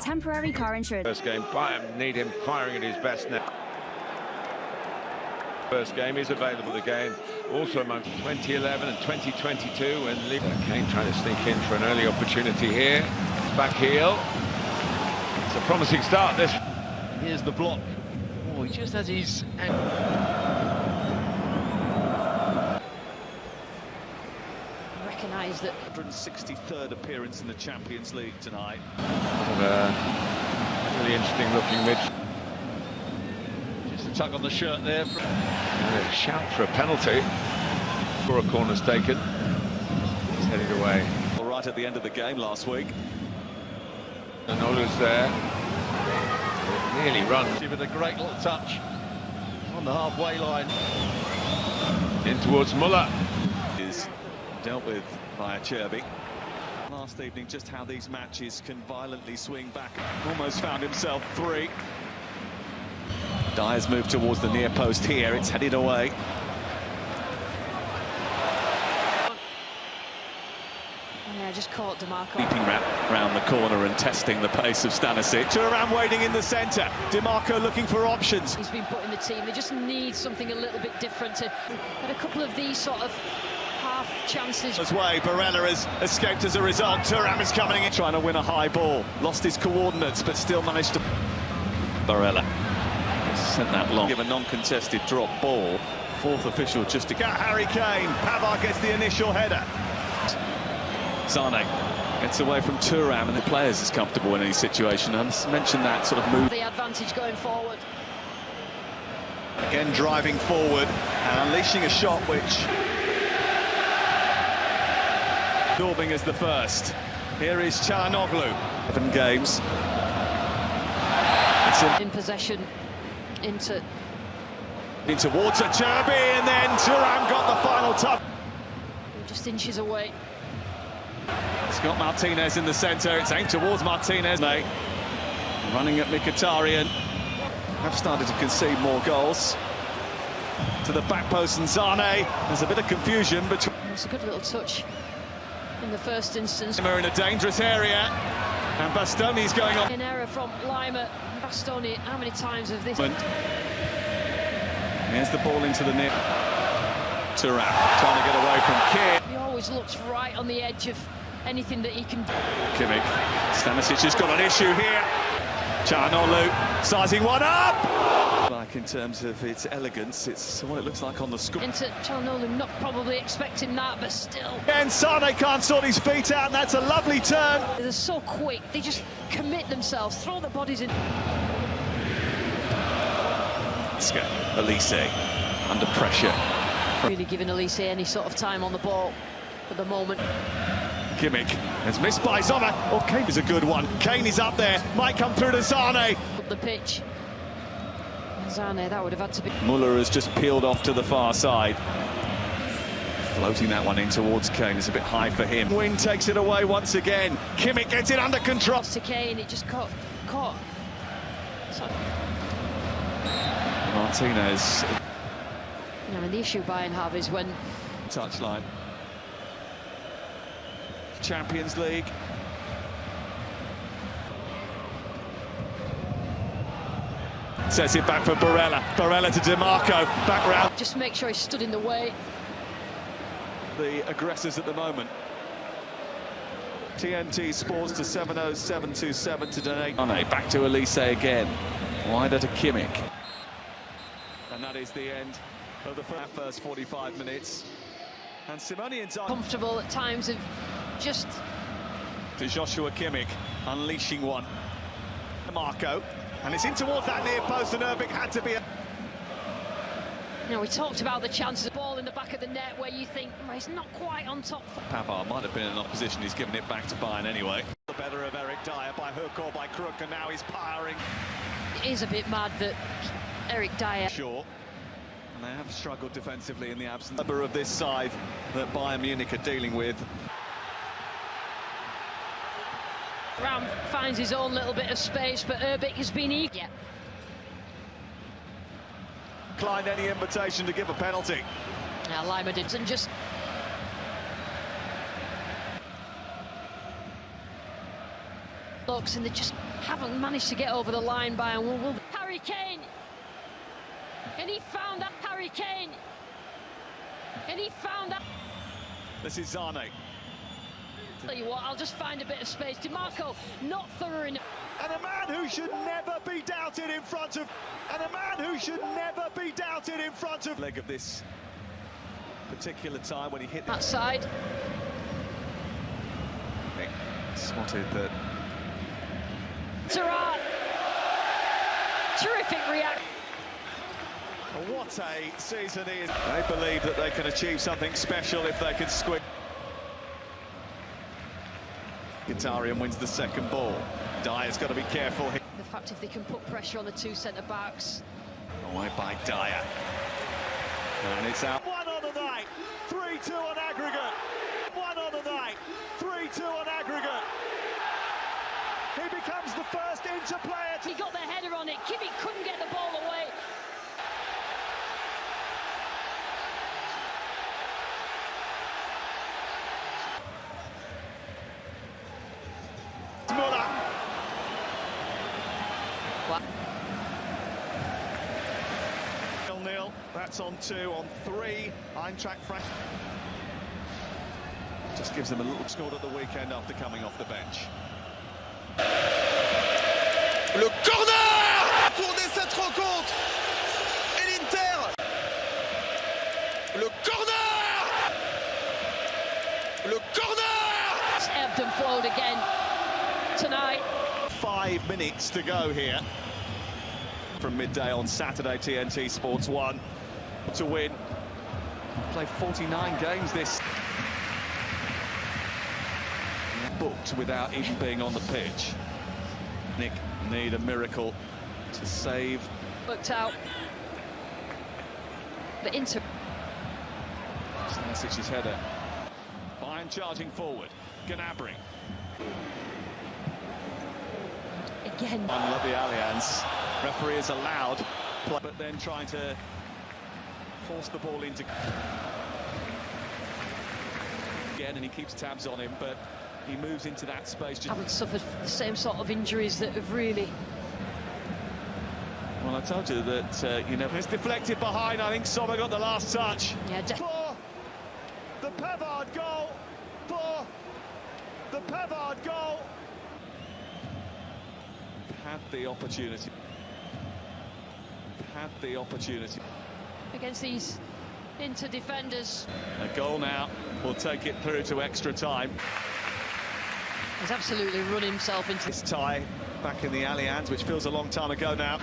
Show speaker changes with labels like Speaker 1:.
Speaker 1: temporary car insurance.
Speaker 2: First game, Bayern need him firing at his best now. First game is available again, also among 2011 and 2022 when Kane trying to sneak in for an early opportunity here. Back heel. It's a promising start this.
Speaker 3: Here's the block. Oh, he just has his...
Speaker 4: Recognise that
Speaker 5: 163rd appearance in the Champions League tonight.
Speaker 2: Really interesting looking mid.
Speaker 3: Just a tug on the shirt there.
Speaker 2: A shout for a penalty. For a corner's taken. He's headed away.
Speaker 5: All right at the end of the game last week.
Speaker 2: Nola's there. It nearly runs.
Speaker 3: With a great little touch on the halfway line.
Speaker 2: In towards Muller.
Speaker 5: Is dealt with by Cherby. Last evening, just how these matches can violently swing back. Almost found himself three. Dyer's moved towards the near post here. It's headed away.
Speaker 4: yeah, just caught DiMarco.
Speaker 5: Leaping round the corner and testing the pace of Stanisic. Thuram waiting in the centre. DiMarco looking for options.
Speaker 4: He's been put in the team. They just need something a little bit different to get a couple of these sort of half chances.
Speaker 5: His way, Barella has escaped as a result. Thuram is coming in, trying to win a high ball. Lost his coordinates, but still managed to... Barella sent that long. Give a non-contested drop ball. Fourth official just to get Harry Kane. Pavard gets the initial header. Sane gets away from Thuram, and the players is comfortable in any situation. I mentioned that sort of move.
Speaker 4: The advantage going forward.
Speaker 5: Again driving forward and unleashing a shot which... Daubing is the first. Here is Çalhanoğlu. 7 games. It's
Speaker 4: in possession into
Speaker 5: towards Cherby, and then Thuram got the final touch.
Speaker 4: Just inches away.
Speaker 5: Scott Martinez in the centre. It's aimed towards Martinez. Running at Mkhitaryan. Have started to concede more goals. To the back post and Sane. There's a bit of confusion between...
Speaker 4: It's a good little touch in the first instance.
Speaker 5: We're in a dangerous area. And Bastoni's going on.
Speaker 4: An error from Lima. Bastoni, how many times have this...
Speaker 5: Here's the ball into the near. Thuram trying to get away from Kier.
Speaker 4: He always looks right on the edge of anything that he can do.
Speaker 5: Kimmich. Stanisic has got an issue here. Çalhanoğlu sizing one up. Like in terms of its elegance, it's what it looks like on the score.
Speaker 4: Into Çalhanoğlu, not probably expecting that, but still.
Speaker 5: And Sane can't sort his feet out, and that's a lovely turn.
Speaker 4: They're so quick, they just commit themselves, throw their bodies in.
Speaker 5: Elise under pressure.
Speaker 4: Really giving Elise any sort of time on the ball at the moment.
Speaker 5: Kimmich has missed by Sommer. Oh, Kane is a good one. Kane is up there, might come through to Sane.
Speaker 4: Up the pitch. Sane, that would have had to be...
Speaker 5: Muller has just peeled off to the far side. Floating that one in towards Kane. It's a bit high for him. Wing takes it away once again. Kimmich gets it under control.
Speaker 4: To Kane, it just caught.
Speaker 5: Martinez.
Speaker 4: I mean, the issue Bayern have is when...
Speaker 5: Touchline. Champions League. Sets it back for Barella. Barella to DiMarco. Back round.
Speaker 4: Just make sure he stood in the way.
Speaker 5: The aggressors at the moment. TNT Sports to 70727 to donate. Back to Elise again. Wider to Kimmich. And that is the end of the first 45 minutes. And Simonians are
Speaker 4: comfortable at times of just...
Speaker 5: To Joshua Kimmich, unleashing one. Marco, and it's in towards that near post, and Erbic had to be...
Speaker 4: Now, we talked about the chances of ball in the back of the net where you think, well, he's not quite on top.
Speaker 5: Pavard might have been in opposition, he's given it back to Bayern anyway. The better of Eric Dyer by hook or by crook, and now he's powering.
Speaker 4: It is a bit mad that Eric Dyer...
Speaker 5: Sure. And they have struggled defensively in the absence of this side that Bayern Munich are dealing with.
Speaker 4: Ram finds his own little bit of space, but Erbic has been eager. Yeah.
Speaker 5: Declined any invitation to give a penalty.
Speaker 4: Now Lima did, and just... looks, and they just haven't managed to get over the line by Harry Kane. And he found that Harry Kane. And he found that.
Speaker 5: This is Zane.
Speaker 4: Tell you what, I'll just find a bit of space. DiMarco not thorough enough.
Speaker 5: And a man who should never be doubted in front of... And a man who should never be doubted in front of... Leg of this particular time when he hit...
Speaker 4: That side.
Speaker 5: Nick spotted that...
Speaker 4: Gerrard. Terrific reaction.
Speaker 5: What a season he is. They believe that they can achieve something special if they can squib. Mkhitaryan wins the second ball. Dyer's got to be careful.
Speaker 4: The fact if they can put pressure on the two centre-backs.
Speaker 5: Away by Dyer. And it's out. 1 on the night, 3-2 on aggregate. 1 on the night, 3-2 on aggregate. He becomes the first Inter player to...
Speaker 4: He got the header on it. Kimmich couldn't get the ball away.
Speaker 5: Muller.
Speaker 4: What?
Speaker 5: 0-0. That's on 2, on 3. Eintracht Frankfurt. Just gives them a little scored at the weekend after coming off the bench.
Speaker 1: Le corner! Tourner cette rencontre! Et l'Inter! Le corner! Le corner!
Speaker 4: It's ebbed and flowed again tonight.
Speaker 5: 5 minutes to go here. From midday on Saturday, TNT Sports 1 to win. Played 49 games this. Booked without even being on the pitch. Nick need a miracle to save.
Speaker 4: Worked out. The Inter.
Speaker 5: Stanisic's header. Bayern charging forward. Gnabry.
Speaker 4: Again.
Speaker 5: Unlove the Allianz. Referee is allowed, but then trying to force the ball into... Again, and he keeps tabs on him, but he moves into that space.
Speaker 4: Haven't suffered the same sort of injuries that have really...
Speaker 5: Well, I told you that, you know... It's deflected behind, I think Sommer got the last touch.
Speaker 4: Yeah,
Speaker 5: For the Pavard goal! For the Pavard goal! Had the opportunity. Had the opportunity.
Speaker 4: against these Inter defenders.
Speaker 5: A goal now will take it through to extra time.
Speaker 4: He's absolutely run himself into
Speaker 5: This tie back in the Allianz, which feels a long time ago now.